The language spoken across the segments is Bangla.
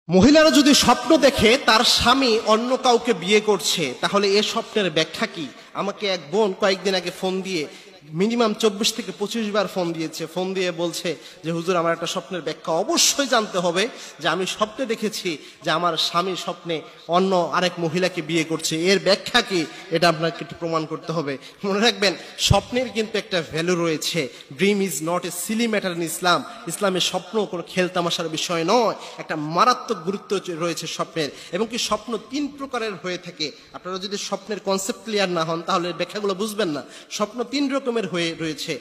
মহিলারা যদি স্বপ্ন দেখে তার স্বামী অন্য কাউকে বিয়ে করছে, তাহলে এ স্বপ্নের ব্যাখ্যা কি? আমাকে এক বোন কয়েকদিন আগে ফোন দিয়ে মিনিমাম 24 থেকে 25 বার ফোন দিয়েছে। ফোন দিয়ে বলছে যে হুজুর, আমার একটা স্বপ্নের ব্যাখ্যা অবশ্যই জানতে হবে, যে আমি স্বপ্নে দেখেছি যে আমার স্বামী স্বপ্নে অন্য আরেক মহিলাকে বিয়ে করছে, এর ব্যাখ্যা কি? এটা আপনাকে একটু প্রমাণ করতে হবে। মনে রাখবেন, স্বপ্নের কিন্তু একটা ভ্যালু রয়েছে। Dream is not a silly matter in Islam. ইসলামের স্বপ্ন কোনো খেলতামাশার বিষয় নয়, একটা মারাত্মক গুরুত্ব রয়েছে স্বপ্নের। এবং কি স্বপ্ন 3 প্রকারের হয়ে থাকে। আপনারা যদি স্বপ্নের কনসেপ্ট ক্লিয়ার না হন তাহলে ব্যাখ্যাগুলো বুঝবেন না। স্বপ্ন 3 রকমের হয়ে রয়েছে।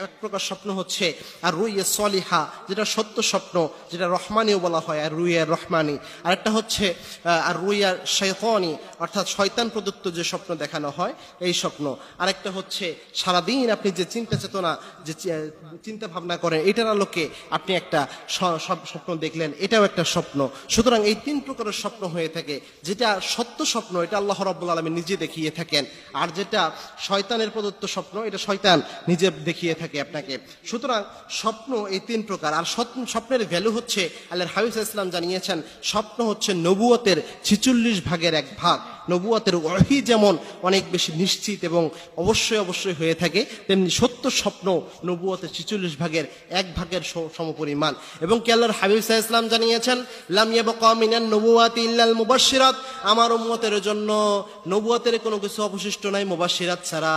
এক প্রকার স্বপ্ন হচ্ছে আর রুইয়া সলিহা, যেটা সত্য স্বপ্ন, যেটা রহমানিও বলা হয়, আর রুইয়া রহমানি। আরেকটা হচ্ছে আর রুইয়া শয়তানি, অর্থাৎ শয়তান প্রদত্ত যে স্বপ্ন দেখানো হয় এই স্বপ্ন। আরেকটা হচ্ছে সারাদিন আপনি যে চিন্তা চেতনা, যে চিন্তা ভাবনা করেন, এটার আলোকে আপনি একটা স্বপ্ন দেখলেন, এটাও একটা স্বপ্ন। সুতরাং এই 3 প্রকারের স্বপ্ন হয়ে থাকে। যেটা সত্য স্বপ্ন, এটা আল্লাহ রাব্বুল আলামিন নিজে দেখিয়ে থাকেন। আর যেটা শয়তানের প্রদত্ত স্বপ্ন, এটা শয়তান নিজে দেখিয়ে থাকে আপনাকে। সুতরাং স্বপ্ন এই 3 প্রকার। আর স্বপ্নের ভ্যালু হচ্ছে, আল্লাহর হাবিব সাল্লাল্লাহু আলাইহি ওয়াসাল্লাম জানিয়েছেন, স্বপ্ন হচ্ছে নবুয়তের 46 ভাগের 1 ভাগ। নবুয়তের ওহী যেমন অনেক বেশি নিশ্চিত এবং অবশ্যই হয়ে থাকে, তেমনি সত্য স্বপ্ন নবুয়তের 46 ভাগের 1 ভাগের সমপরিমাণ। এবং কি আল্লাহর হাবিব সাল্লাল্লাহু আলাইহি ওয়াসাল্লাম জানিয়েছেন, লাম ইয়াবকা মিনান নবুওয়াতি ইল্লাল মুবাশশিরাত, আমার উম্মতের জন্য নবুয়তের কোনো কিছু অবশিষ্ট নাই মুবাশশিরাত ছাড়া।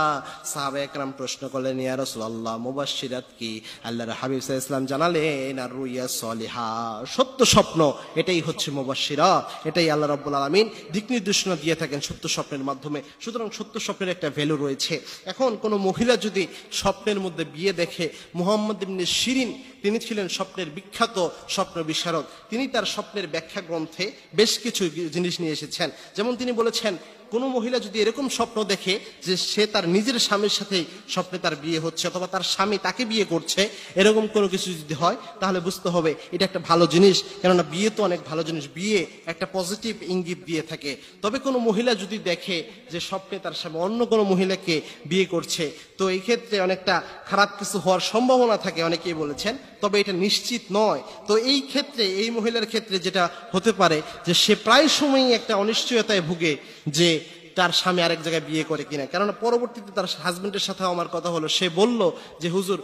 সাহাবায়ে কেরাম প্রশ্ন করলেন, ইয়া রাসূলুল্লাহ, মুবাশশিরাত কি? আল্লাহর হাবিব সাল্লাল্লাহু আলাইহি ওয়াসাল্লাম জানালেন, আর রুইয়া সলিহা, সত্য স্বপ্ন, এটাই হচ্ছে মুবাশশিরাত। এটাই আল্লাহ রাব্বুল আলামিন দিক নির্দেশনা দিয়ে থাকেন সত্য স্বপ্নের মাধ্যমে। সুতরাং সত্য স্বপ্নের একটা ভ্যালু রয়েছে। এখন কোনো মহিলা যদি স্বপ্নের মধ্যে বিয়ে দেখে, মুহাম্মদ ইবনে শিরিন, তিনি ছিলেন স্বপ্নের বিখ্যাত স্বপ্ন বিশারদ। তিনি তার স্বপ্নের ব্যাখ্যা গ্রন্থে বেশ কিছু জিনিস নিয়ে এসেছেন। যেমন তিনি বলেছেন, কোনো মহিলা যদি এরকম স্বপ্ন দেখে যে সে তার নিজের স্বামীর সাথেই স্বপ্নে তার বিয়ে হচ্ছে, অথবা তার স্বামী তাকে বিয়ে করছে, এরকম কোনো কিছু যদি হয়, তাহলে বুঝতে হবে এটা একটা ভালো জিনিস। কেননা বিয়ে তো অনেক ভালো জিনিস, বিয়ে একটা পজিটিভ ইঙ্গিত দিয়ে থাকে। তবে কোনো মহিলা যদি দেখে যে স্বপ্নে তার স্বামী অন্য কোনো মহিলাকে বিয়ে করছে, তো এই ক্ষেত্রে অনেকটা খারাপ কিছু হওয়ার সম্ভাবনা থাকে, অনেকেই বলেছেন, তবে এটা নিশ্চিত নয়। তো এই ক্ষেত্রে, এই মহিলার ক্ষেত্রে যেটা হতে পারে, যে সে প্রায় সময়ই একটা অনিশ্চয়তায় ভুগে যে তার স্বামী আরেক জায়গায় বিয়ে করে কিনা। কেননা পরবর্তীতে তার হাজবেন্ডের সাথে আমার কথা হলো, সে বলল যে হুজুর,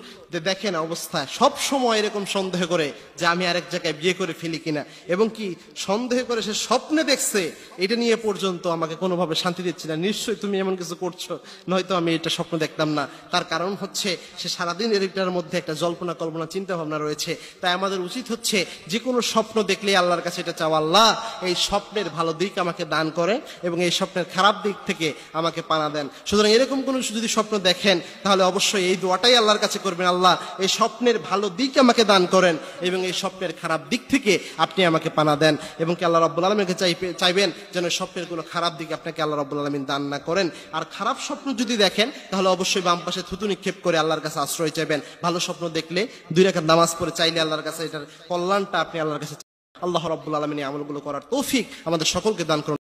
দেখেন অবস্থা, সব সময় এরকম সন্দেহ করে যে আমি আরেক জায়গায় বিয়ে করে ফেলি কিনা। এবং কি সন্দেহ করে সে স্বপ্নে দেখছে, এটা নিয়ে পর্যন্ত আমাকে কোনোভাবে শান্তি দিচ্ছে না। নিশ্চয়ই তুমি এমন কিছু করছো, নয়তো আমি এটা স্বপ্ন দেখতাম না। তার কারণ হচ্ছে সে সারাদিন এটার মধ্যে একটা জল্পনা কল্পনা চিন্তা ভাবনা রয়েছে। তাই আমাদের উচিত হচ্ছে যে কোনো স্বপ্ন দেখলে আল্লাহর কাছে এটা চাওয়া, আল্লাহ এই স্বপ্নের ভালো দিক আমাকে দান করেন এবং এই স্বপ্নের খারাপ দিক থেকে আমাকে পানা দেন। সুতরাং এরকম কোন যদি স্বপ্ন দেখেন, তাহলে অবশ্যই এই দোয়াটাই আল্লাহর কাছে করবেন, আল্লাহ এই স্বপ্নের ভালো দিক আমাকে দান করেন এবং এই স্বপ্নের খারাপ দিক থেকে আপনি আমাকে পানা দেন। এবং কি আল্লাহ রাব্বুল আলামিনকে চাইবেন যেন স্বপ্নের কোনো খারাপ দিক আপনাকে আল্লাহ রাব্বুল আলামিন দান না করেন। আর খারাপ স্বপ্ন যদি দেখেন, তাহলে অবশ্যই বাম পাশে থুতু নিক্ষেপ করে আল্লাহর কাছে আশ্রয় চাইবেন। ভালো স্বপ্ন দেখলে 2 রাকাত নামাজ পড়ে চাইলে আল্লাহর কাছে এটার কল্যাণটা আপনি আল্লাহর কাছে। আল্লাহ রাব্বুল আলামিন এই আমলগুলো করার তৌফিক আমাদের সকলকে দান করুন।